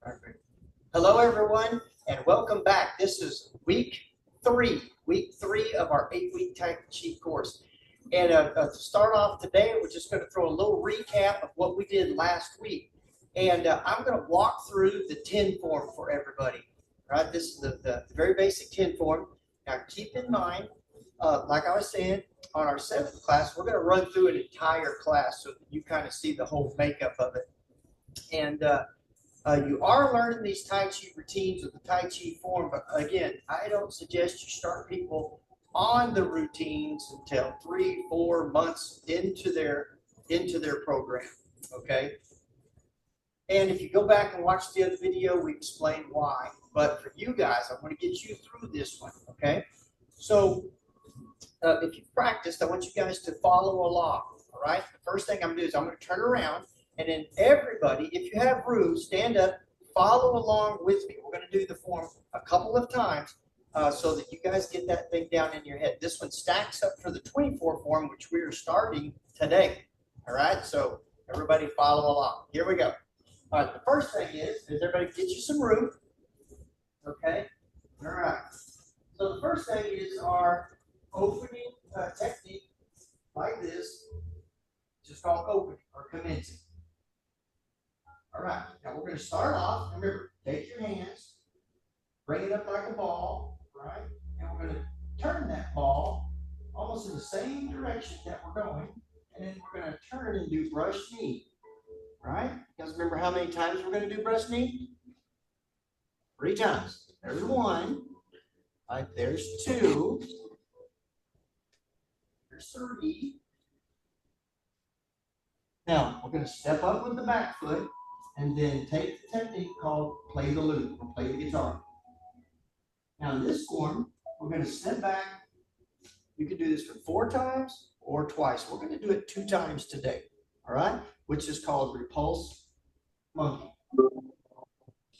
Perfect. Hello, everyone, and welcome back. This is week three of our 8-week Tai Chi course. And to start off today, we're just going to throw a little recap of what we did last week. And I'm going to walk through the 10 form for everybody. Right? This is the very basic 10 form. Now, keep in mind, like I was saying, on our 7th class, we're going to run through an entire class so that you kind of see the whole makeup of it. And you are learning these Tai Chi routines with the Tai Chi form, but again, I don't suggest you start people on the routines until 3-4 months into their program. Okay. And if you go back and watch the other video, we explained why. But for you guys, I'm going to get you through this one. Okay. So if you've practiced, I want you guys to follow along. All right. The first thing I'm going to do is I'm going to turn around. And then everybody, if you have room, stand up, follow along with me. We're going to do the form a couple of times so that you guys get that thing down in your head. This one stacks up for the 24 form, which we are starting today. All right, so everybody follow along. Here we go. All right, the first thing is everybody get you some room. Okay, all right. So the first thing is our opening technique like this, just called opening or commencing. All right, now we're going to start off. Remember, take your hands, bring it up like a ball, right? And we're going to turn that ball almost in the same direction that we're going. And then we're going to turn and do brush knee, right? You guys remember how many times we're going to do brush knee? 3 times. There's 1. Right, there's 2. There's 3. Now, we're going to step up with the back foot. And then take the technique called play the lute or play the guitar. Now in this form, we're going to step back. You can do this for 4 times or twice. We're going to do it 2 times today, all right? Which is called repulse monkey.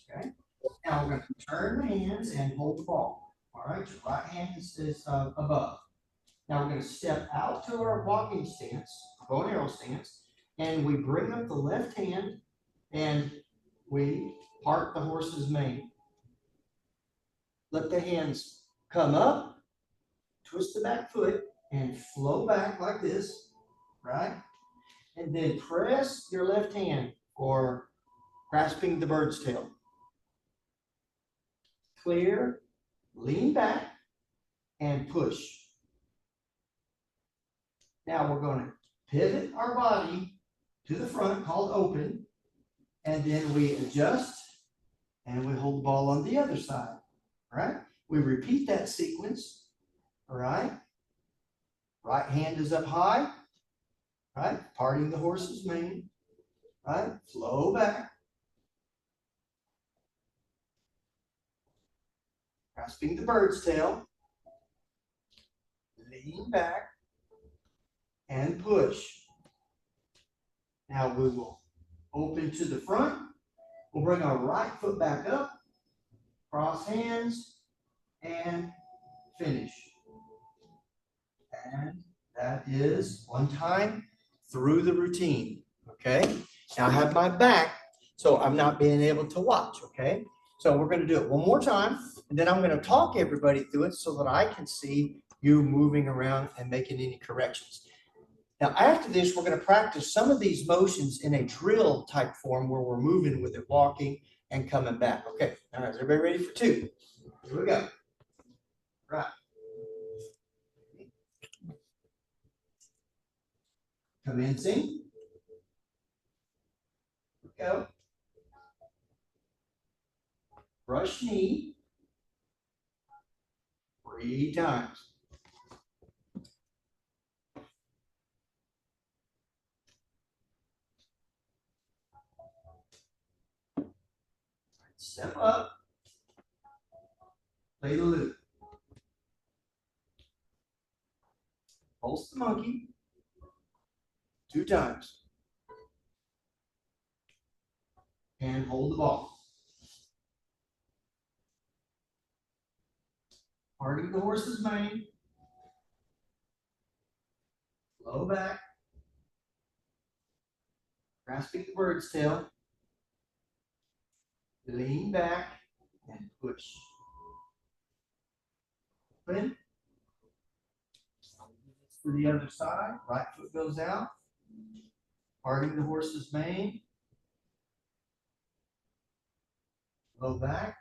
Okay. Now we're going to turn the hands and hold the ball. All right, your right hand is above. Now we're going to step out to our walking stance, bow and arrow stance, and we bring up the left hand. And we part the horse's mane. Let the hands come up, twist the back foot, and flow back like this, right? And then press your left hand for grasping the bird's tail. Clear, lean back, and push. Now we're going to pivot our body to the front, called open. And then we adjust and we hold the ball on the other side, right? We repeat that sequence, all right? Right hand is up high, right? Parting the horse's mane, right? Flow back. Grasping the bird's tail. Lean back and push. Now we will open to the front. We'll bring our right foot back up, cross hands, and finish. And that is 1 time through the routine, okay? Now I have my back, so I'm not being able to watch, okay? So we're going to do it 1 more time, and then I'm going to talk everybody through it so that I can see you moving around and making any corrections. Now, after this, we're going to practice some of these motions in a drill type form where we're moving with it, walking and coming back. Okay, all right, is everybody ready for 2? Here we go. Right. Commencing. Here we go. Brush knee. 3 times. Step up, play the lute. Pulse the monkey 2 times. And hold the ball. Parting the horse's mane. Flow back. Grasping the bird's tail. lean back, and push. Open. To the other side, right foot goes out. Parting the horse's mane. Low back.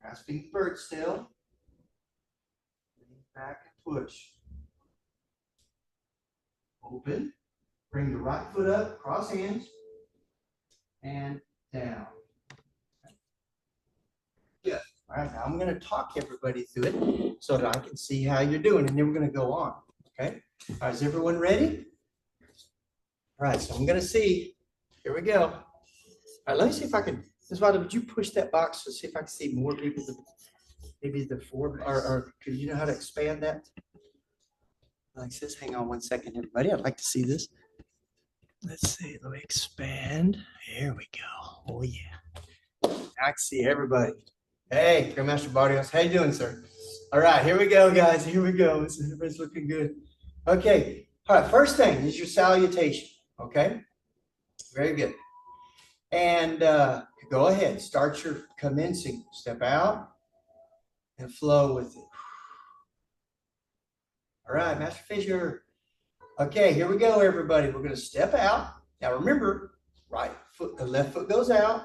Grasping the bird's tail. Lean back and push. Open. Bring the right foot up, cross hands, and down. Good. All right, now I'm going to talk everybody through it so that I can see how you're doing, and then we're going to go on. Okay? All right, is everyone ready? All right, so I'm going to see. Here we go. All right, let me see if I can. Osvaldo, would you push that box to see if I can see more people? Maybe the four, or could you know how to expand that? Like this. Hang on one second, everybody. I'd like to see this. Let's see. Let me expand. There we go. Oh yeah. I can see everybody. Hey, Grandmaster Barrios. How you doing, sir? All right, here we go, guys. Here we go. Everybody's looking good. Okay. All right. First thing is your salutation. Okay. Very good. And go ahead. Start your commencing. Step out and flow with it. All right, Master Fisher. Okay, here we go, everybody. We're going to step out. Now remember, right foot, the left foot goes out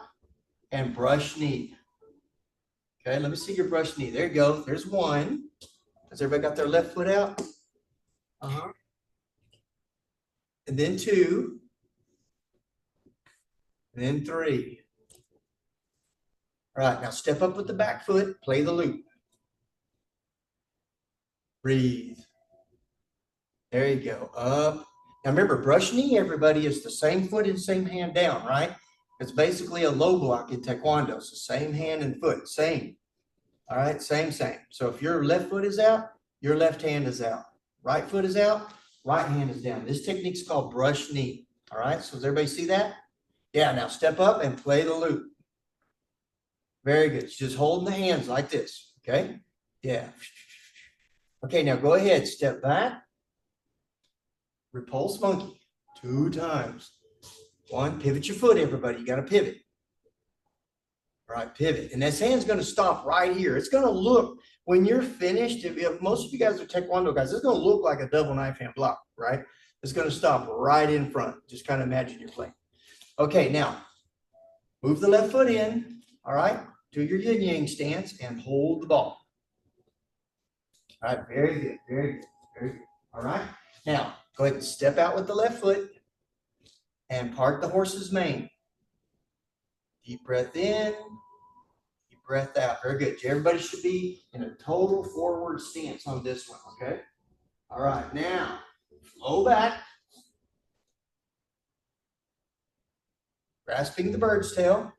and brush knee. Okay, let me see your brush knee. There you go. There's one. Has everybody got their left foot out? And then two. And then three. All right, now step up with the back foot. Play the loop. Breathe. There you go. Up. Now remember, brush knee, everybody, is the same foot and same hand down, right? It's basically a low block in Taekwondo. So same hand and foot, same. All right, same. So if your left foot is out, your left hand is out. Right foot is out, right hand is down. This technique is called brush knee. All right, so does everybody see that? Yeah, now step up and play the loop. Very good. Just holding the hands like this, okay? Yeah. Okay, now go ahead, step back. Repulse monkey 2 times. 1, pivot your foot, everybody. You got to pivot. All right, pivot. And this hand's going to stop right here. It's going to look, when you're finished, if most of you guys are Taekwondo guys, it's going to look like a double knife hand block, right? It's going to stop right in front. Just kind of imagine you're playing. Okay, now, move the left foot in, all right? Do your yin-yang stance and hold the ball. All right, very good, very good, very good. All right, now, go ahead and step out with the left foot and part the horse's mane. Deep breath in, deep breath out. Very good. Everybody should be in a total forward stance on this one, okay? All right, now, flow back. Grasping the bird's tail.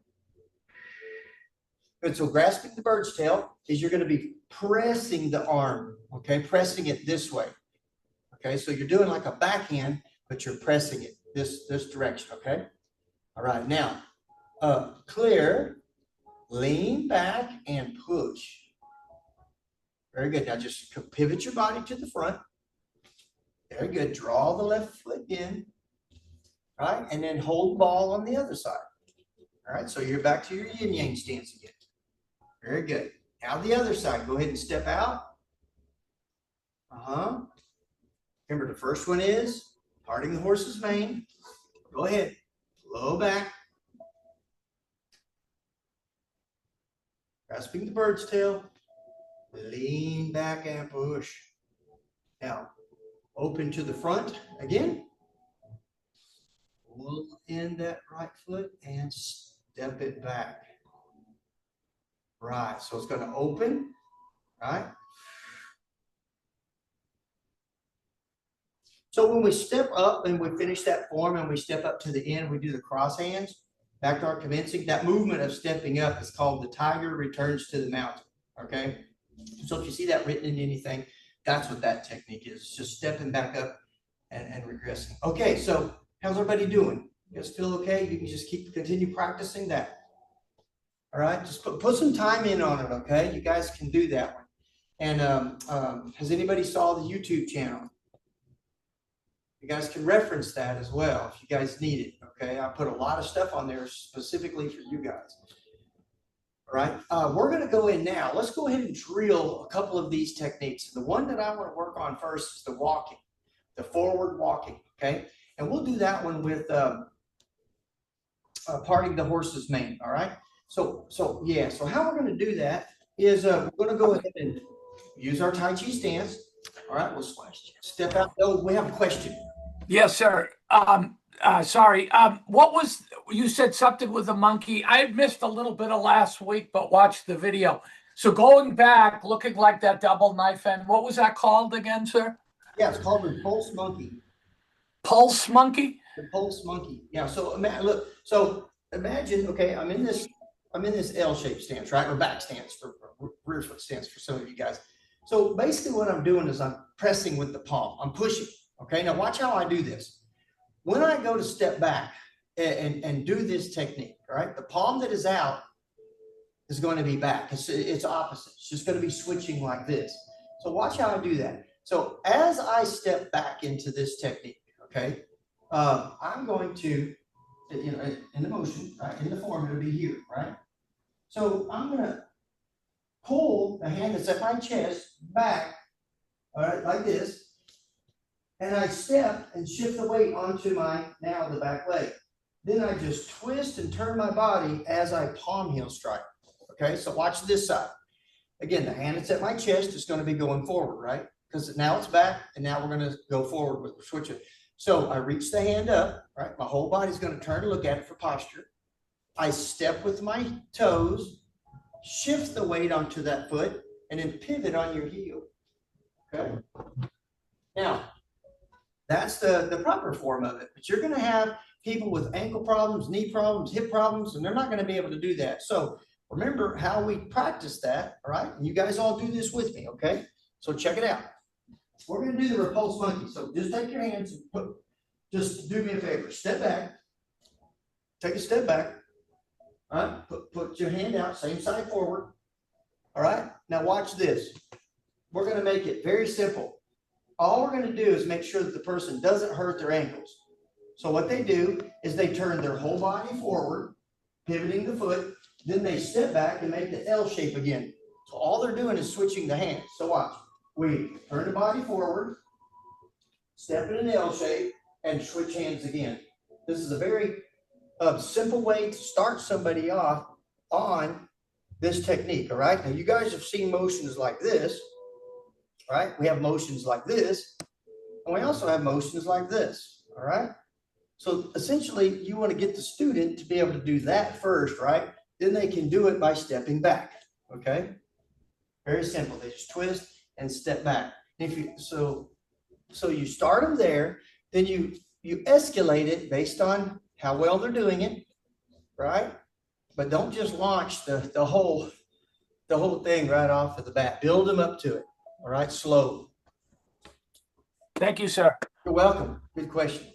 Good, so grasping the bird's tail is you're going to be pressing the arm, okay? Pressing it this way. Okay, so you're doing like a backhand, but you're pressing it this direction, okay? All right, now, clear, lean back, and push. Very good. Now just pivot your body to the front. Very good. Draw the left foot in, right? And then hold ball on the other side. All right, so you're back to your yin-yang stance again. Very good. Now the other side, go ahead and step out. Remember, the first one is parting the horse's mane. Go ahead, flow back. Grasping the bird's tail. Lean back and push. Now, open to the front again. Pull in that right foot and step it back. Right, so it's going to open, right? So when we step up and we finish that form and we step up to the end, we do the cross hands, back to our commencing. That movement of stepping up is called the tiger returns to the mountain, okay? So if you see that written in anything, that's what that technique is. It's just stepping back up and regressing. Okay, so how's everybody doing? You guys feel okay? You can just continue practicing that. All right, just put some time in on it, okay? You guys can do that one. And has anybody saw the YouTube channel? You guys can reference that as well if you guys need it, Okay, I put a lot of stuff on there specifically for you guys. All right, we're going to go in now. Let's go ahead and drill a couple of these techniques. The one that I want to work on first is the walking, the forward walking. Okay, and we'll do that one with parting the horse's mane. All right. So how we're going to do that is we're going to go ahead and use our Tai Chi stance. All right, we'll step out. Oh, we have a question. Yes, sir. Sorry. What was, you said something with the monkey. I missed a little bit of last week, but watched the video. So going back, looking like that double knife end, what was that called again, sir? Yeah, it's called the pulse monkey. Pulse monkey? The pulse monkey. Yeah. So look. So imagine. Okay, I'm in this L-shaped stance, right, or back stance for rear foot stance for some of you guys. So basically, what I'm doing is I'm pressing with the palm. I'm pushing. Okay. Now watch how I do this. When I go to step back and do this technique, all right, the palm that is out is going to be back. It's opposite. It's just going to be switching like this. So watch how I do that. So as I step back into this technique, okay, I'm going to, in the motion, right, in the form, it'll be here, right? So I'm going to pull the hand that's at my chest back, all right, like this. And I step and shift the weight onto now the back leg. Then I just twist and turn my body as I palm heel strike. Okay, so watch this side. Again, the hand that's at my chest is going to be going forward, right? Because now it's back, and now we're going to go forward with switch it. So I reach the hand up, right? My whole body's going to turn and look at it for posture. I step with my toes, shift the weight onto that foot, and then pivot on your heel. Okay. Now, that's the proper form of it. But you're going to have people with ankle problems, knee problems, hip problems, and they're not going to be able to do that. So remember how we practice that, all right? And you guys all do this with me, okay? So check it out. We're going to do the repulse monkey. So just take your hands and just do me a favor. Step back. Take a step back. All right? Put your hand out, same side forward. All right? Now watch this. We're going to make it very simple. All we're going to do is make sure that the person doesn't hurt their ankles. So what they do is they turn their whole body forward, pivoting the foot, then they step back and make the L shape again. So all they're doing is switching the hands. So watch. We turn the body forward, step in an L shape, and switch hands again. This is a very simple way to start somebody off on this technique, all right? Now, you guys have seen motions like this. Right? We have motions like this, and we also have motions like this, all right? So essentially, you want to get the student to be able to do that first, right? Then they can do it by stepping back, okay? Very simple. They just twist and step back. If you so you start them there, then you escalate it based on how well they're doing it, right? But don't just launch the whole thing right off of the bat. Build them up to it. All right, slow. Thank you, sir. You're welcome. Good question.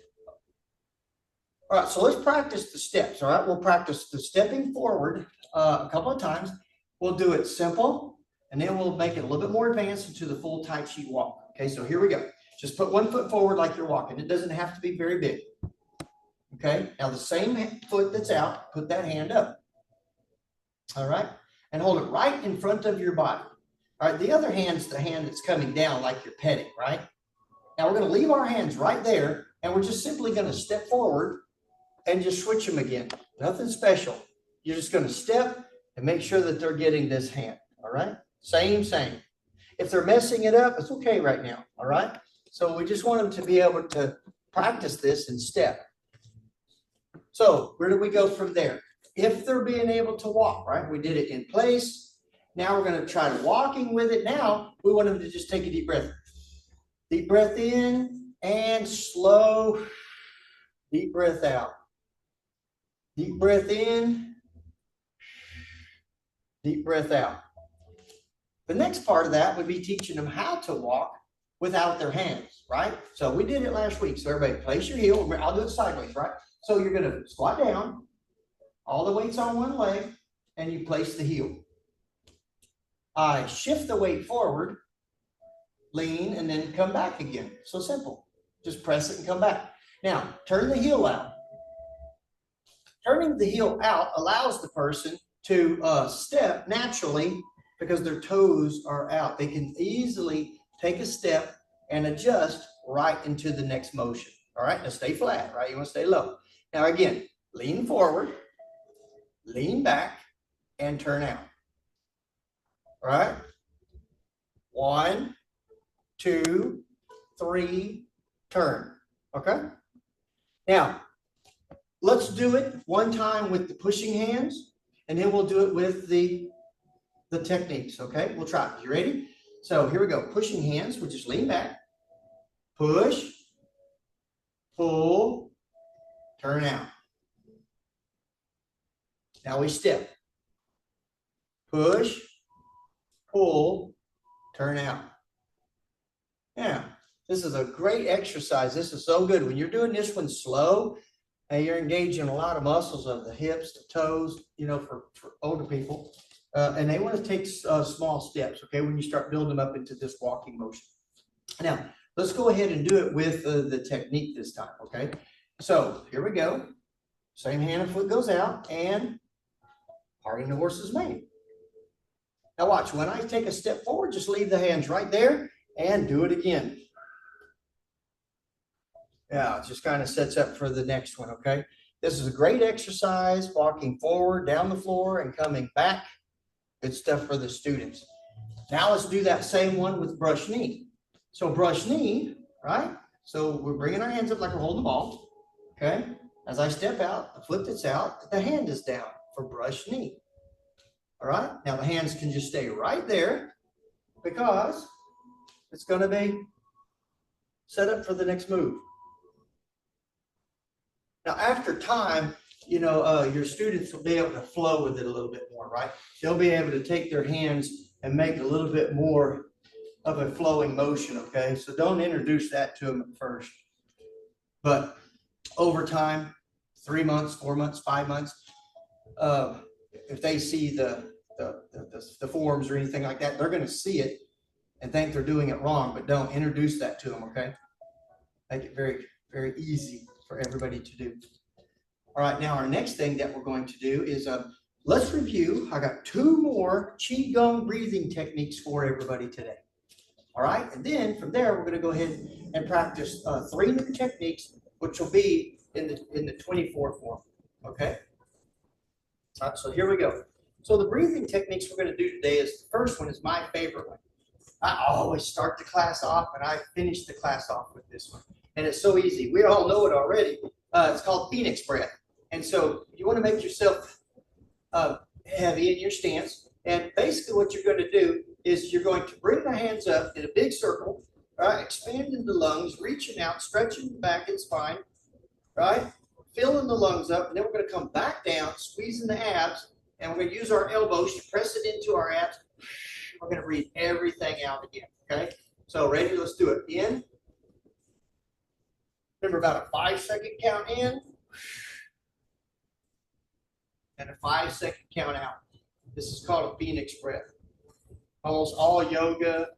All right, so let's practice the steps. All right, we'll practice the stepping forward a couple of times. We'll do it simple, and then we'll make it a little bit more advanced into the full Tai Chi walk. Okay, so here we go. Just put one foot forward like you're walking. It doesn't have to be very big. Okay, now the same foot that's out, put that hand up. All right, and hold it right in front of your body. All right, the other hand's the hand that's coming down like you're petting, right? Now we're going to leave our hands right there, and we're just simply going to step forward and just switch them again. Nothing special. You're just going to step and make sure that they're getting this hand, all right? Same. If they're messing it up, it's okay right now, all right? So we just want them to be able to practice this and step. So where do we go from there? If they're being able to walk, right? We did it in place. Now we're going to try walking with it. Now we want them to just take a deep breath. Deep breath in and slow. Deep breath out. Deep breath in. Deep breath out. The next part of that would be teaching them how to walk without their hands, right? So we did it last week. So everybody place your heel. I'll do it sideways, right? So you're going to squat down. All the weight's on one leg, and you place the heel. I shift the weight forward, lean, and then come back again. So simple. Just press it and come back. Now, turn the heel out. turning the heel out allows the person to step naturally because their toes are out. They can easily take a step and adjust right into the next motion. All right, now stay flat, right? You want to stay low. Now again, lean forward, lean back, and turn out. All right? 1, 2, 3, turn. Okay? Now, let's do it one time with the pushing hands, and then we'll do it with the techniques. Okay? We'll try it. You ready? So here we go. Pushing hands, we just lean back, push, pull, turn out. Now we step. Push, pull, turn out. Yeah, this is a great exercise. This is so good. When you're doing this one slow, and you're engaging a lot of muscles of the hips, the toes, you know, for older people. And they want to take small steps, okay, when you start building them up into this walking motion. Now, let's go ahead and do it with the technique this time, okay? So here we go. Same hand and foot goes out, and parting the horse's mane. Now watch, when I take a step forward, just leave the hands right there and do it again. Yeah, it just kind of sets up for the next one, okay? This is a great exercise, walking forward, down the floor, and coming back. Good stuff for the students. Now let's do that same one with brush knee. So brush knee, right? So we're bringing our hands up like we're holding the ball, okay? As I step out, the foot that's out, the hand is down for brush knee. All right, now the hands can just stay right there because it's going to be set up for the next move. Now, after time, you know, your students will be able to flow with it a little bit more, right? They'll be able to take their hands and make a little bit more of a flowing motion, okay? So don't introduce that to them at first. But over time, 3 months, 4 months, 5 months, if they see the forms or anything like that, they're going to see it and think they're doing it wrong, but don't introduce that to them, okay? Make it very, very easy for everybody to do. All right, now our next thing that we're going to do is let's review. I got 2 more Qigong breathing techniques for everybody today. All right, and then from there, we're going to go ahead and practice 3 new techniques, which will be in the 24 form, okay? All right, so here we go. So the breathing techniques we're going to do today is, the first one is my favorite one. I always start the class off, and I finish the class off with this one. And it's so easy. We all know it already. It's called Phoenix breath. And so you want to make yourself heavy in your stance. And basically what you're going to do is you're going to bring the hands up in a big circle, right? Expanding the lungs, reaching out, stretching the back and spine, right? Filling the lungs up. And then we're going to come back down, squeezing the abs. And we're going to use our elbows to press it into our abs. We're going to breathe everything out again, okay? So ready? Let's do it. In. Remember, about a 5-second count in and a 5-second count out. This is called a Phoenix breath. Almost all yoga,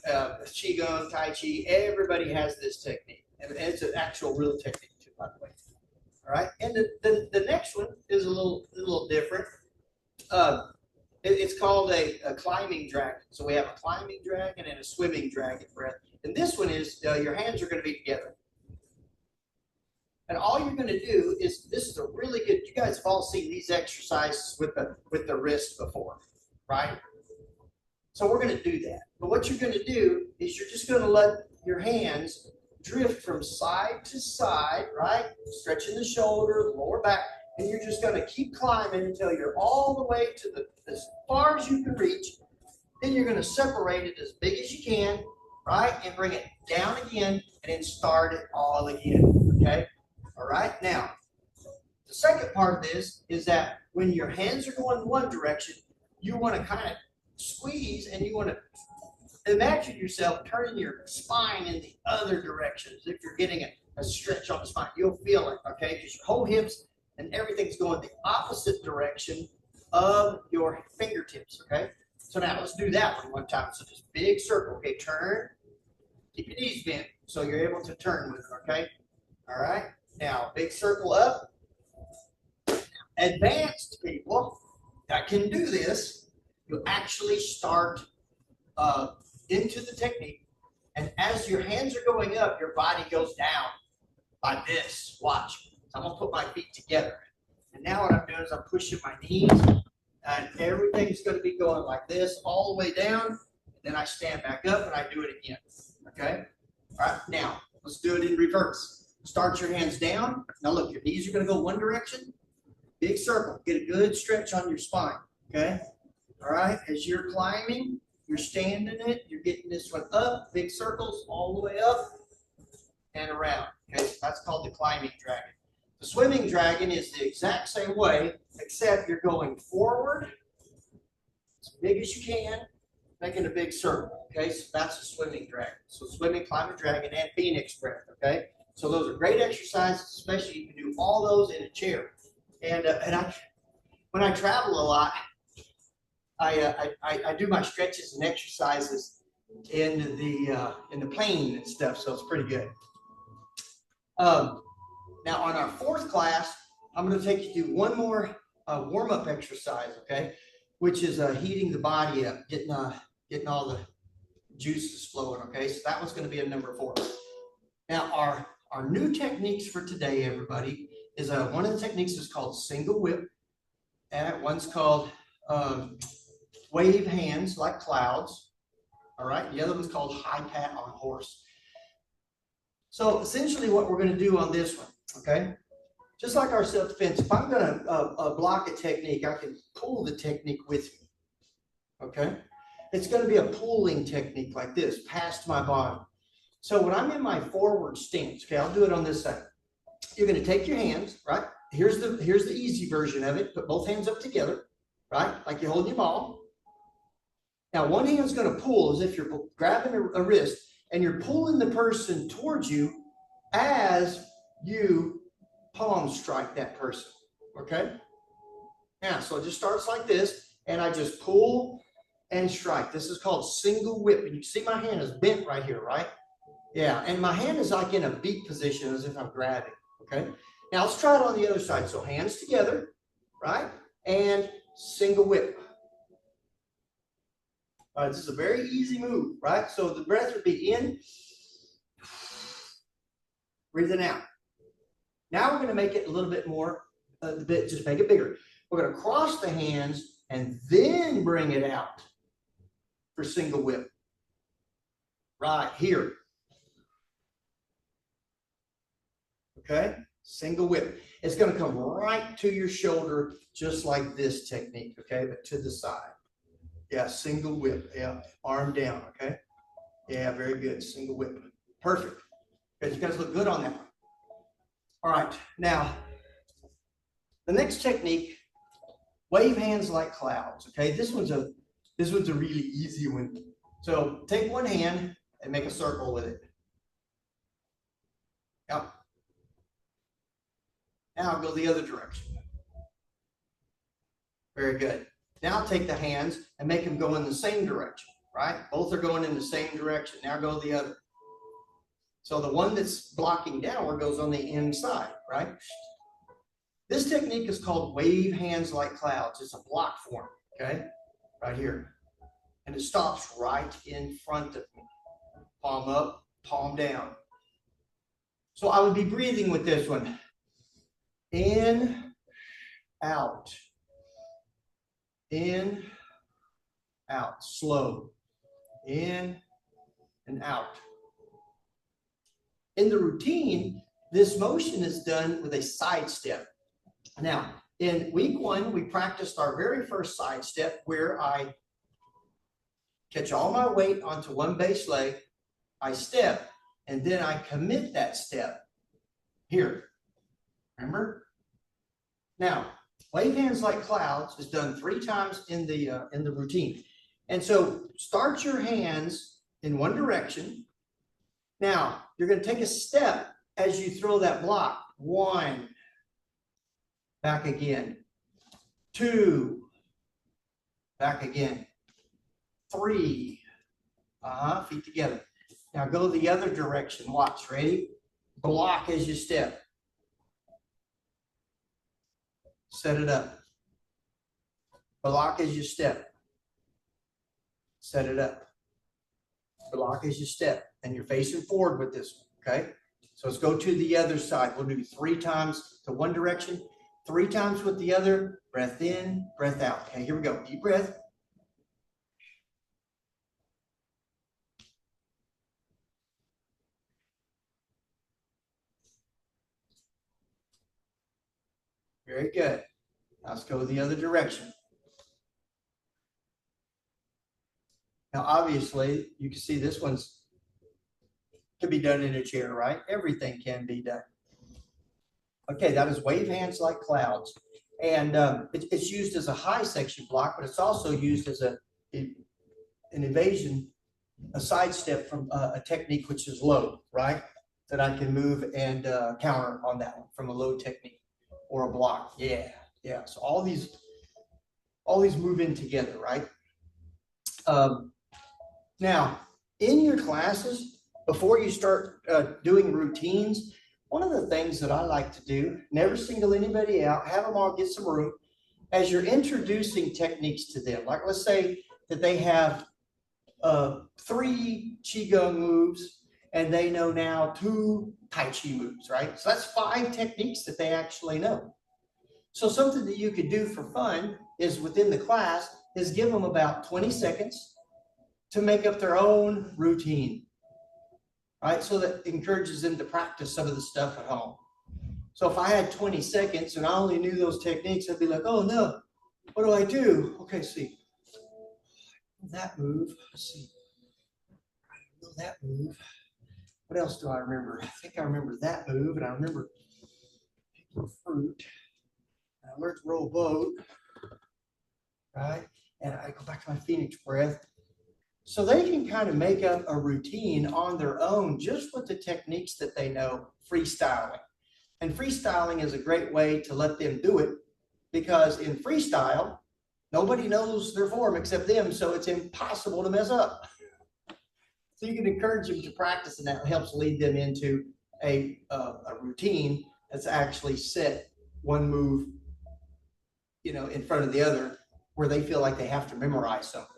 Qigong, Tai Chi, everybody has this technique. And it's an actual real technique too, by the way. All right, and the next one is a little different. It's called a climbing dragon. So we have a climbing dragon and a swimming dragon breath. And this one is your hands are going to be together. And all you're going to do is, this is a really good, you guys have all seen these exercises with the wrist before, right? So we're going to do that. But what you're going to do is you're just going to let your hands drift from side to side, right? Stretching the shoulder, the lower back, and you're just going to keep climbing until you're all the way to as far as you can reach. Then you're going to separate it as big as you can, right? And bring it down again, and then start it all again, okay? All right, now, the second part of this is that when your hands are going in one direction, you want to kind of squeeze, and you want to imagine yourself turning your spine in the other direction. As if you're getting a stretch on the spine. You'll feel it, okay? Because your whole hips and everything's going the opposite direction of your fingertips, okay? So now let's do that one time. So just big circle, okay? Turn, keep your knees bent so you're able to turn with it, okay? All right. Now, big circle up advanced people that can do this, you actually start into the technique. And as your hands are going up, your body goes down like this. Watch. So I'm going to put my feet together. And now what I'm doing is I'm pushing my knees. And everything's going to be going like this all the way down. Then I stand back up and I do it again. Okay? All right. Now, let's do it in reverse. Start your hands down. Now look, your knees are going to go one direction. Big circle. Get a good stretch on your spine. Okay? All right? As you're climbing, you're standing it. You're getting this one up. Big circles all the way up and around. Okay? So that's called the climbing dragon. The swimming dragon is the exact same way, except you're going forward as big as you can, making a big circle. Okay? So that's a swimming dragon. So swimming, climbing dragon, and phoenix breath. Okay? So those are great exercises, especially you can do all those in a chair. And when I travel a lot, I do my stretches and exercises in the plane and stuff, so it's pretty good. Now on our fourth class, I'm going to take you through one more warm-up exercise, okay, which is heating the body up, getting all the juices flowing. Okay, so that one's going to be a number 4. Now our new techniques for today, everybody, is one of the techniques is called single whip, and one's called wave hands like clouds. All right, the other one's called high pat on horse. So essentially what we're going to do on this one, okay, just like our self-defense, if I'm going to block a technique, I can pull the technique with me. Okay, it's going to be a pulling technique like this past my body. So when I'm in my forward stance, okay, I'll do it on this side. You're going to take your hands, right? Here's the easy version of it. Put both hands up together, right? Like you're holding your ball. Now, one hand's going to pull as if you're grabbing a wrist, and you're pulling the person towards you as you palm strike that person, okay? Now, so it just starts like this, and I just pull and strike. This is called single whip, and you see my hand is bent right here, right? Yeah, and my hand is like in a beat position as if I'm grabbing, okay? Now, let's try it on the other side. So hands together, right? And single whip. All right, this is a very easy move, right? So the breath would be in, breathing out. Now we're going to make it a little bit more, just make it bigger. We're going to cross the hands and then bring it out for single whip. Right here. Okay, single whip. It's going to come right to your shoulder, just like this technique, okay, but to the side. Yeah, single whip. Yeah, arm down, okay? Yeah, very good. Single whip. Perfect. Okay, you guys look good on that one. All right, now, the next technique, wave hands like clouds, okay? This one's a really easy one. So take one hand and make a circle with it. Yep. Now go the other direction. Very good. Now take the hands and make them go in the same direction, right? Both are going in the same direction. Now go the other. So the one that's blocking downward goes on the inside, right? This technique is called wave hands like clouds. It's a block form, okay? Right here. And it stops right in front of me. Palm up, palm down. So I would be breathing with this one. In, out. In, out. Slow. In and out. In the routine, this motion is done with a side step. Now, in week 1, we practiced our very first side step where I catch all my weight onto one base leg, I step, and then I commit that step here. Remember? Now, wave hands like clouds is done 3 times in the routine. And so start your hands in one direction. Now, you're going to take a step as you throw that block. 1, back again. 2, back again. 3, feet together. Now go the other direction. Watch, ready? Block as you step. set it up. Block as you step. Set it up. Block as you step. And you're facing forward with this one, okay? So let's go to the other side. We'll do 3 times to one direction, 3 times with the other. Breath in, breath out. Okay, here we go. Deep breath. Very good. Now let's go the other direction. Now, obviously, you can see this one's can be done in a chair, right? Everything can be done. Okay, that is wave hands like clouds. And it's used as a high section block, but it's also used as an evasion, a sidestep from a technique which is low, right? That I can move and counter on that one from a low technique or a block. Yeah, yeah. So all these move in together, right? Now, in your classes, before you start doing routines, one of the things that I like to do, never single anybody out, have them all get some room. As you're introducing techniques to them, like let's say that they have 3 Qigong moves and they know now 2 Tai Chi moves, right? So that's 5 techniques that they actually know. So something that you could do for fun is within the class is give them about 20 seconds to make up their own routine. Right, so that encourages them to practice some of the stuff at home. So if I had 20 seconds and I only knew those techniques, I'd be like, oh no, what do I do? Okay, see, that move, let's see, I know that move. What else do I remember? I think I remember that move, and I remember picking fruit. And I learned to row a boat, right? And I go back to my Phoenix breath. So they can kind of make up a routine on their own just with the techniques that they know, freestyling. And freestyling is a great way to let them do it because in freestyle, nobody knows their form except them, so it's impossible to mess up. So you can encourage them to practice, and that helps lead them into a routine that's actually set one move, in front of the other where they feel like they have to memorize something.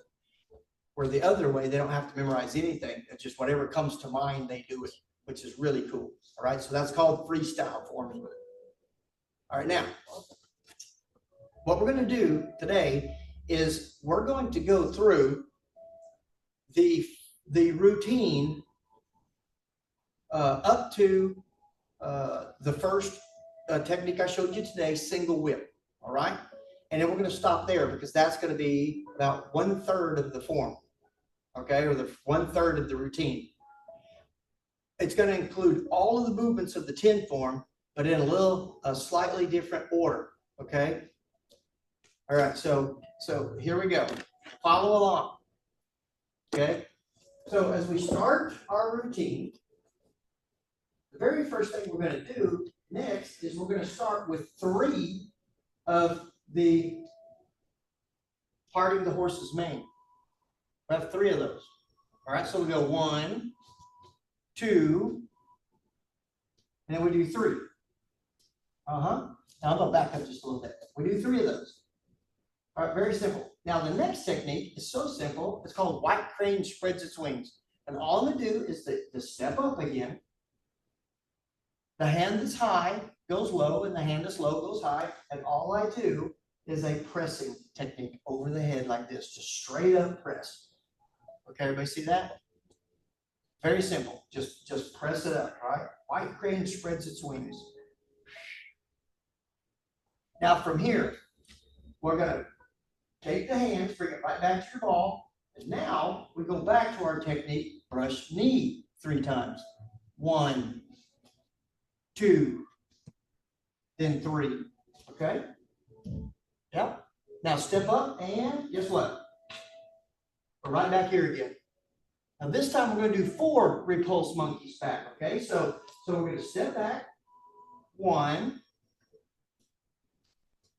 Where the other way, they don't have to memorize anything. It's just whatever comes to mind, they do it, which is really cool. All right, so that's called freestyle forming. All right, now, what we're going to do today is we're going to go through the routine up to the first technique I showed you today, single whip. All right, and then we're going to stop there because that's going to be about 1/3 of the form. Okay, or the 1/3 of the routine. It's going to include all of the movements of the 10 form, but in a slightly different order. Okay. All right. So here we go. Follow along. Okay. So as we start our routine, the very first thing we're going to do next is we're going to start with 3 of the parting the horse's mane. We have 3 of those. All right, so we go 1, 2, and then we do 3. Now I'm going to back up just a little bit. We do 3 of those. All right, very simple. Now the next technique is so simple. It's called white crane spreads its wings. And all I'm going to do is to step up again. The hand that's high goes low, and the hand that's low goes high. And all I do is a pressing technique over the head like this, just straight up press. Okay, everybody see that? Very simple. Just press it up, right? White crane spreads its wings. Now from here, we're going to take the hands, bring it right back to your ball. And now we go back to our technique, brush knee 3 times. 1, 2, then 3. Okay? Yep. Now step up and guess what? We're right back here again. Now this time we're going to do 4 repulse monkeys back. Okay, so we're going to step back. 1,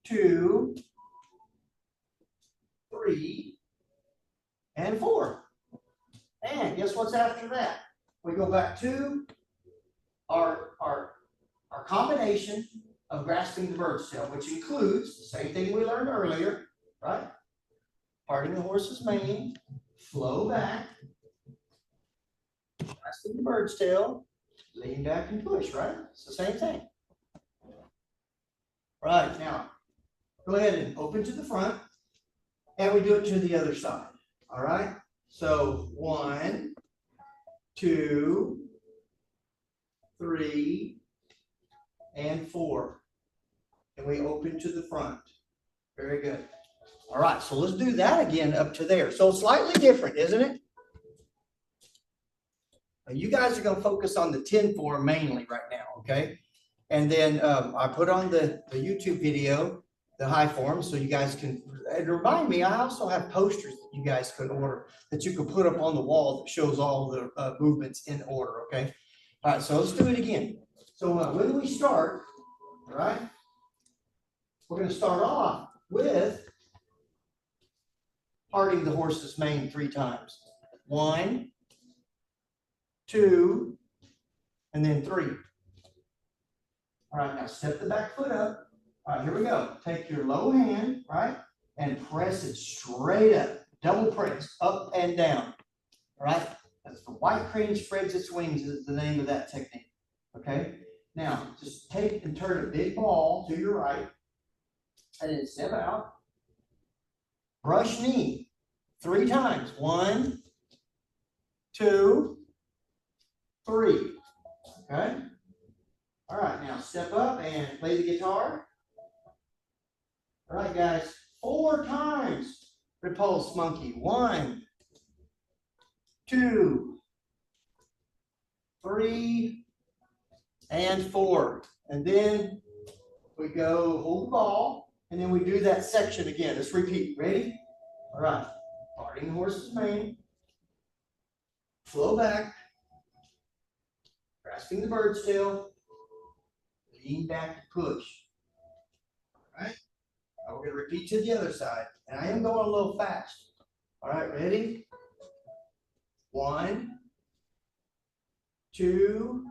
2, 3, and 4. And guess what's after that? We go back to our combination of grasping the bird's tail, which includes the same thing we learned earlier, right? Parting the horse's mane, flow back, grasping the bird's tail, lean back and push, right? It's the same thing. Right, now, go ahead and open to the front, and we do it to the other side, all right? So 1, 2, 3, and 4. And we open to the front. Very good. All right, so let's do that again up to there. So slightly different, isn't it? Now, you guys are going to focus on the 10 form mainly right now, okay? And then I put on the YouTube video, the high form, so you guys can, and remind me, I also have posters that you guys could order that you could put up on the wall that shows all the movements in order, okay? All right, so let's do it again. So when we start, all right, we're going to start off with parting the horse's mane 3 times. 1, 2, and then 3. All right, now step the back foot up. All right, here we go. Take your low hand, right, and press it straight up. Double press, up and down. All right, that's the white crane spreads its wings is the name of that technique. Okay, now just take and turn a big ball to your right, and then step out. Brush knee 3 times. 1, 2, 3. Okay. All right, now step up and play the guitar. All right, guys, 4 times. Repulse monkey. 1, 2, 3, and 4. And then we go hold the ball, and then we do that section again. Let's repeat. Ready? All right. Parting the horse's mane. Flow back. Grasping the bird's tail. Lean back to push. All right. Now we're going to repeat to the other side. And I am going a little fast. All right, ready? 1, 2,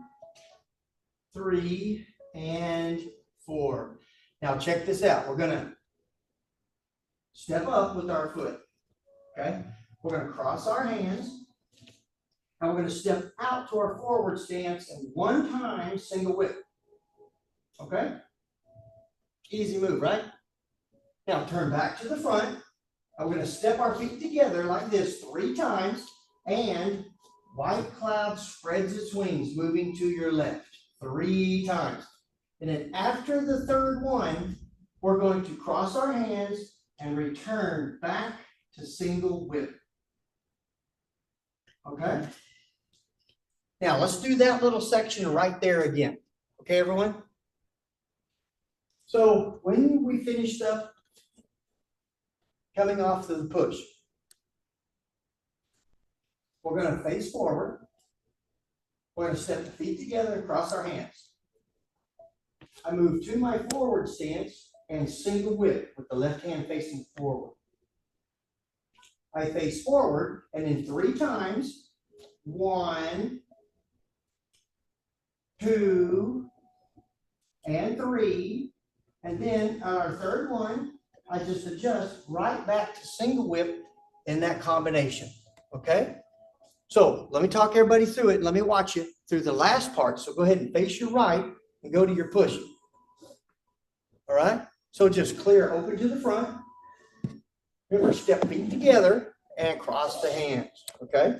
3, and 4. Now check this out. We're going to step up with our foot. Okay? We're going to cross our hands. And we're going to step out to our forward stance and 1 time single whip. Okay? Easy move, right? Now turn back to the front. And we're going to step our feet together like this 3 times. And white cloud spreads its wings, moving to your left 3 times. And then after the 3rd one, we're going to cross our hands and return back to single whip. Okay? Now let's do that little section right there again. Okay, everyone? So when we finished up coming off to the push, we're going to face forward. We're going to step the feet together and cross our hands. I move to my forward stance and single whip with the left hand facing forward. I face forward and then 3 times. 1, 2, and 3. And then on our 3rd one, I just adjust right back to single whip in that combination. Okay? So let me talk everybody through it. And let me watch you through the last part. So go ahead and face your right and go to your push. All right? So just clear, open to the front. Remember, step feet together and cross the hands. Okay?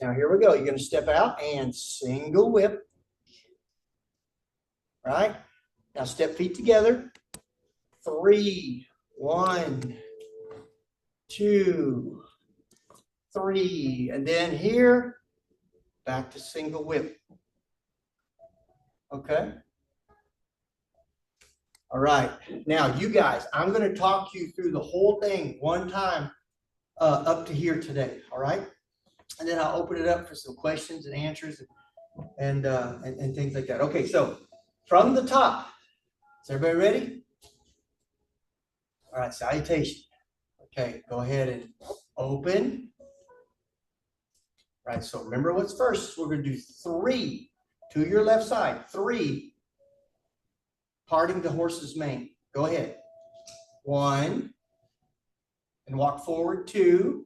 Now here we go. You're going to step out and single whip. Right? Now step feet together. 3, 1, 2, 3. And then here, back to single whip. Okay? All right. Now, you guys, I'm going to talk you through the whole thing one time up to here today. All right? And then I'll open it up for some questions and answers and things like that. Okay, so from the top. Is everybody ready? All right, salutation. Okay, go ahead and open. All right, so remember what's first. We're going to do 3 to your left side. 3, parting the horse's mane. Go ahead. 1, and walk forward. 2,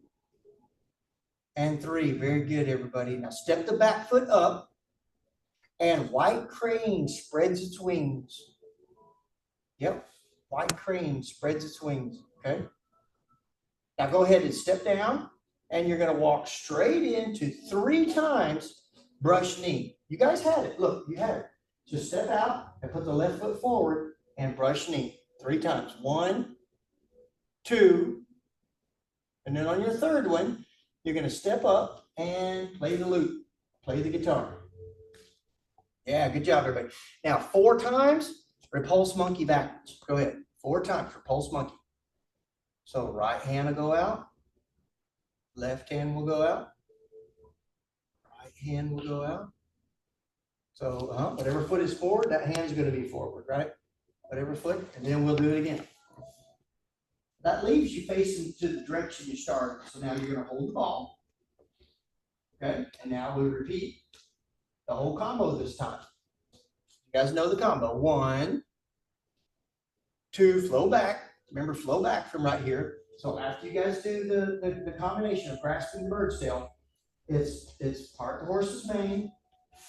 and 3. Very good, everybody. Now step the back foot up, and white crane spreads its wings. Yep, white crane spreads its wings, okay? Now go ahead and step down, and you're gonna walk straight into 3 times brush knee. You guys had it, look, you had it. Just step out and put the left foot forward and brush knee 3 times. 1, 2, and then on your third one, you're gonna step up and play the lute, play the guitar. Yeah, good job, everybody. Now 4 times, repulse monkey backwards. Go ahead. 4 times, repulse monkey. So right hand will go out. Left hand will go out. Right hand will go out. So whatever foot is forward, that hand is going to be forward, right? Whatever foot, and then we'll do it again. That leaves you facing to the direction you started. So now you're going to hold the ball. Okay, and now we'll repeat the whole combo this time. You guys know the combo. 1, 2, flow back. Remember, flow back from right here. So after you guys do the combination of grasping the bird's tail, it's part the horse's mane,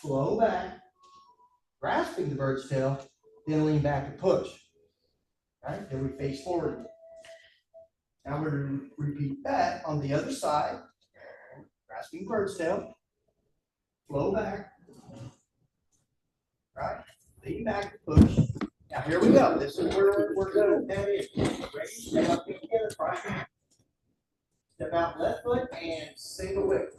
flow back, grasping the bird's tail, then lean back and push. Right? Then we face forward. Now we're going to repeat that on the other side. Grasping bird's tail, flow back, right? Lean back and push. Now here we go. This is where we're going to head in. Ready? Step up together, right hand. Step out left foot and single whip.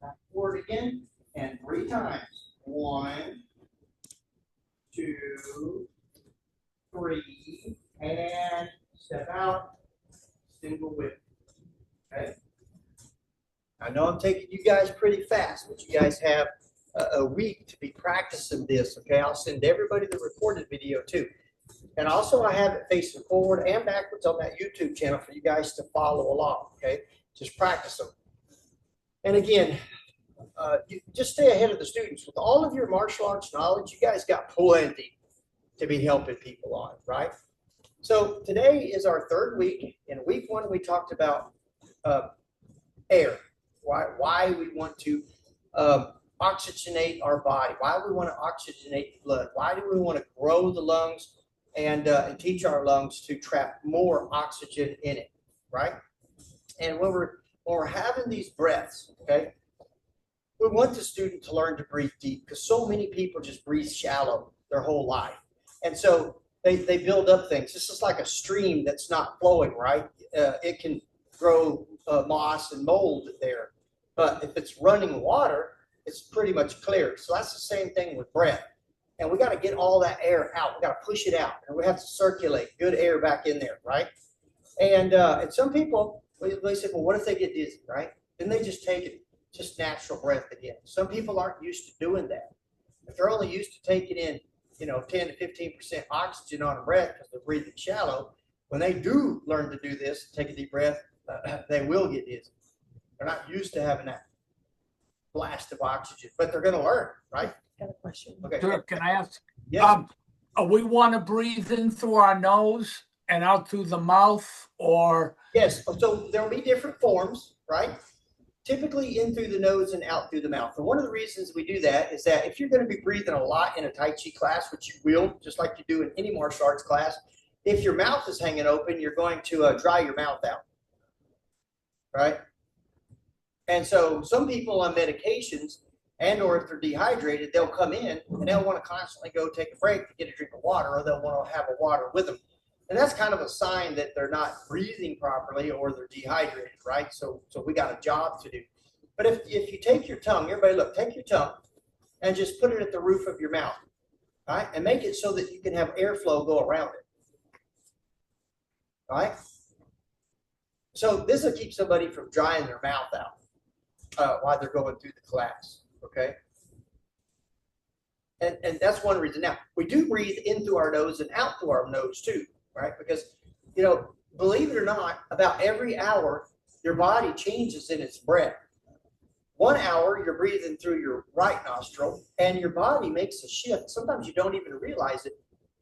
Back forward again and 3 times. 1, 2, 3, and step out, single whip. Okay. I know I'm taking you guys pretty fast, but you guys have a week to be practicing this, okay? I'll send everybody the recorded video too. And also I have it facing forward and backwards on that YouTube channel for you guys to follow along, okay? Just practice them. And again, you just stay ahead of the students. With all of your martial arts knowledge, you guys got plenty to be helping people on, right? So today is our 3rd week. In week 1, we talked about air, why we want to oxygenate our body, why we want to oxygenate blood, why do we want to grow the lungs and teach our lungs to trap more oxygen in it, right? And when we're having these breaths, okay, we want the student to learn to breathe deep because so many people just breathe shallow their whole life. And so they build up things. This is like a stream that's not flowing, right? It can grow moss and mold there. But if it's running water, it's pretty much clear. So that's the same thing with breath. And we got to get all that air out. We got to push it out. And we have to circulate good air back in there, right? And some people, they say, well, what if they get dizzy, right? Then they just take it, just natural breath again. Some people aren't used to doing that. If they're only used to taking in, 10 to 15% oxygen on a breath because they're breathing shallow, when they do learn to do this, take a deep breath, they will get dizzy. They're not used to having that blast of oxygen, but they're going to learn, right? Got a question. Okay. Sure, can I ask? Yes. We want to breathe in through our nose and out through the mouth, or? Yes. So there will be different forms, right? Typically in through the nose and out through the mouth. And one of the reasons we do that is that if you're going to be breathing a lot in a Tai Chi class, which you will, just like you do in any martial arts class, if your mouth is hanging open, you're going to dry your mouth out, right? And so some people on medications and or if they're dehydrated, they'll come in and they'll want to constantly go take a break to get a drink of water, or they'll want to have a water with them. And that's kind of a sign that they're not breathing properly or they're dehydrated, right? So we got a job to do. But if you take your tongue, everybody look, take your tongue and just put it at the roof of your mouth, right? And make it so that you can have airflow go around it, right? So this will keep somebody from drying their mouth out while they're going through the class, okay? And that's one reason. Now, we do breathe in through our nose and out through our nose too, right? Because, believe it or not, about every hour, your body changes in its breath. 1 hour, you're breathing through your right nostril, and your body makes a shift. Sometimes you don't even realize it.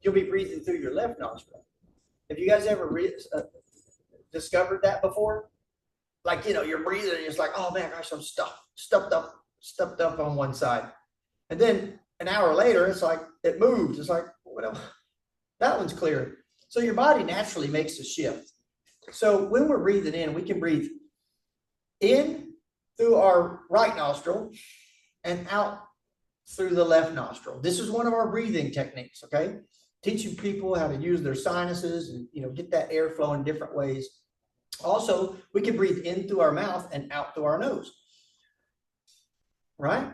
You'll be breathing through your left nostril. Have you guys ever discovered that before? Like, you're breathing and it's like, oh man, gosh, I'm stuffed up on one side. And then an hour later, it's like, it moves. It's like, well, that one's clear. So your body naturally makes a shift. So when we're breathing in, we can breathe in through our right nostril and out through the left nostril. This is one of our breathing techniques, okay? Teaching people how to use their sinuses and, get that air flow in different ways. Also, we can breathe in through our mouth and out through our nose, right?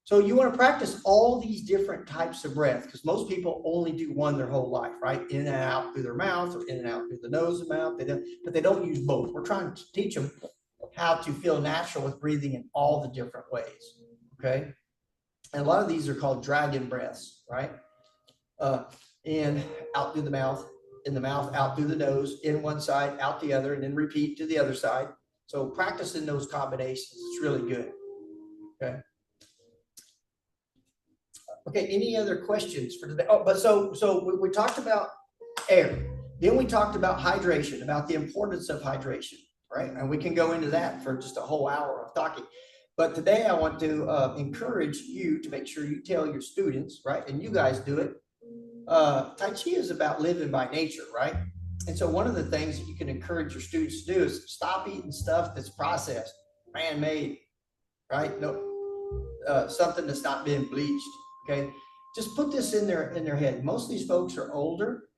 So you want to practice all these different types of breath, because most people only do one their whole life, right? In and out through their mouth, or in and out through the nose and mouth. But they don't use both. We're trying to teach them how to feel natural with breathing in all the different ways, okay? And a lot of these are called dragon breaths, right? In, out through the mouth, in the mouth, out through the nose, in one side, out the other, and then repeat to the other side. So practicing those combinations is really good, okay? Okay, any other questions for today? Oh, but so we talked about air. Then we talked about hydration, about the importance of hydration, right? And we can go into that for just a whole hour of talking. But today I want to encourage you to make sure you tell your students, right? And you guys do it. Tai Chi is about living by nature, right? And so one of the things that you can encourage your students to do is stop eating stuff that's processed, man-made, right? No, something that's not been bleached. Okay, just put this in their head. Most of these folks are older.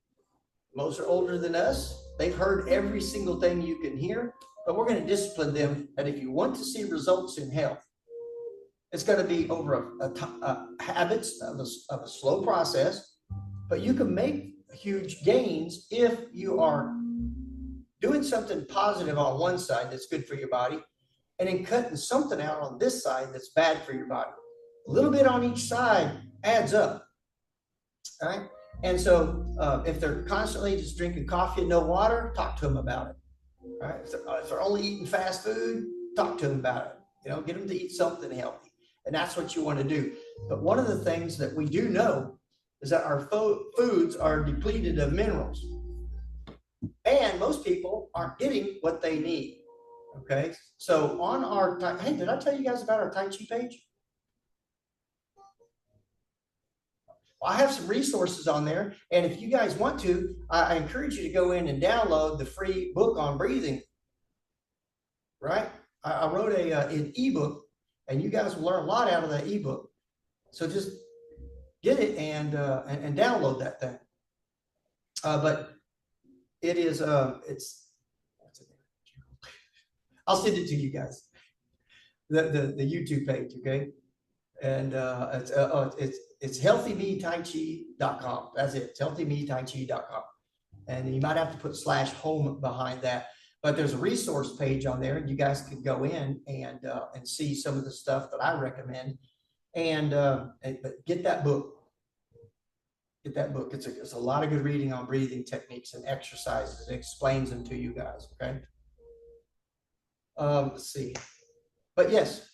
Most are older than us. They've heard every single thing you can hear, but we're going to discipline them that if you want to see results in health, it's going to be over habits of a slow process, but you can make huge gains if you are doing something positive on one side that's good for your body, and then cutting something out on this side that's bad for your body. A little bit on each side adds up, all right? And so if they're constantly just drinking coffee and no water, talk to them about it, all right? If they're only eating fast food, talk to them about it. Get them to eat something healthy. And that's what you want to do. But one of the things that we do know is that our foods are depleted of minerals. And most people aren't getting what they need, okay? So on our, hey, did I tell you guys about our Tai Chi page? I have some resources on there, and if you guys want to, I encourage you to go in and download the free book on breathing, right? I wrote an ebook, and you guys will learn a lot out of that ebook. So just get it and download that thing. But it is, I'll send it to you guys, the YouTube page, okay? And it's healthymetaitchi.com. That's it. It's healthymetaitchi.com. And you might have to put /home behind that. But there's a resource page on there, and you guys can go in and see some of the stuff that I recommend. But get that book. Get that book. It's a lot of good reading on breathing techniques and exercises. It explains them to you guys. Okay. Let's see. But yes.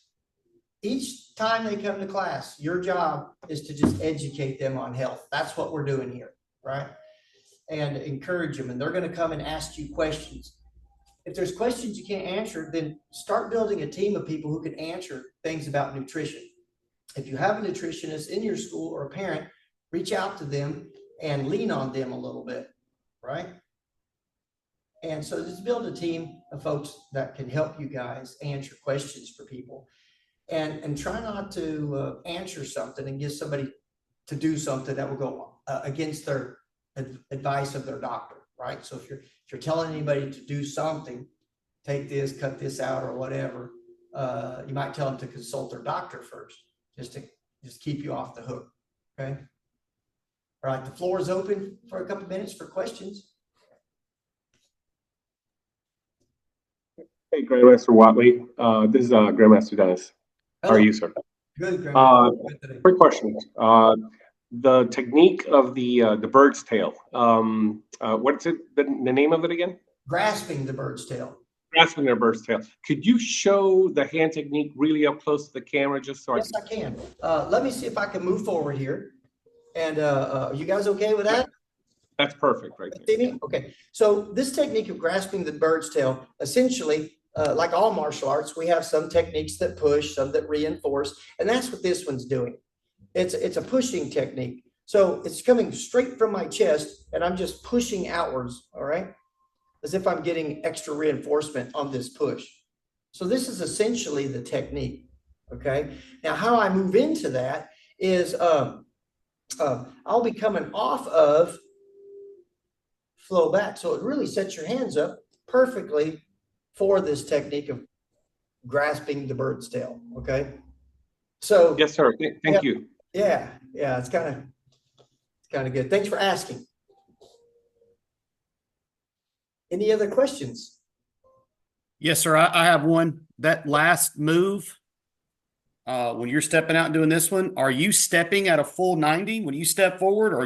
Each time they come to class, your job is to just educate them on health. That's what we're doing here, right? And encourage them. And they're going to come and ask you questions. If there's questions you can't answer, then start building a team of people who can answer things about nutrition. If you have a nutritionist in your school or a parent, reach out to them and lean on them a little bit, right? And so just build a team of folks that can help you guys answer questions for people. And try not to answer something and get somebody to do something that will go against their advice of their doctor, right? So if you're telling anybody to do something, take this, cut this out, or whatever, you might tell them to consult their doctor first, just to keep you off the hook. Okay. All right, the floor is open for a couple minutes for questions. Hey, Grandmaster Watley. This is Grandmaster Dennis. Hello. How are you, sir? Good, Grandmaster. Quick question. The technique of the bird's tail. What's it? The name of it again? Grasping the bird's tail. grasping their bird's tail. Could you show the hand technique really up close to the camera, just so Yes, I can. Let me see if I can move forward here. And you guys okay with that? That's perfect right See there. me? Okay. So this technique of grasping the bird's tail, essentially, like all martial arts, we have some techniques that push, some that reinforce, and that's what this one's doing. It's a pushing technique. So it's coming straight from my chest, and I'm just pushing outwards, all right? As if I'm getting extra reinforcement on this push. So this is essentially the technique, okay? Now, how I move into that is I'll be coming off of flow back. So it really sets your hands up perfectly for this technique of grasping the bird's tail, okay? So Yes, sir. Thank you. yeah, it's kind of good. Thanks for asking. Any other questions? Yes, sir. I have one. That last move, when you're stepping out and doing this one, are you stepping at a full 90 when you step forward, or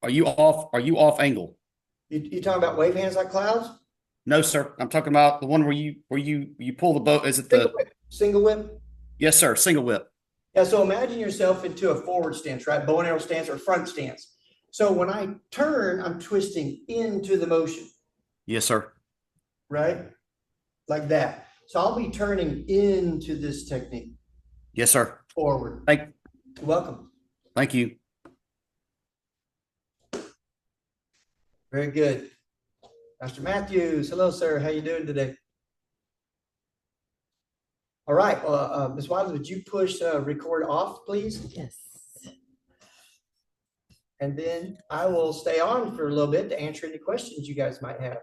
are you off angle? You talking about wave hands like clouds? No, sir. I'm talking about the one where you pull the boat. Is it the Single whip? Yes, sir. Single whip. Yeah, so imagine yourself into a forward stance, right? Bow and arrow stance or front stance. So when I turn, I'm twisting into the motion. Yes, sir. Right? Like that. So I'll be turning into this technique. Yes, sir. Forward. You're Welcome. Thank you. Very good. Master Matthews, hello, sir. How you doing today? All right. Ms. Wiley, would you push record off, please? Yes. And then I will stay on for a little bit to answer any questions you guys might have.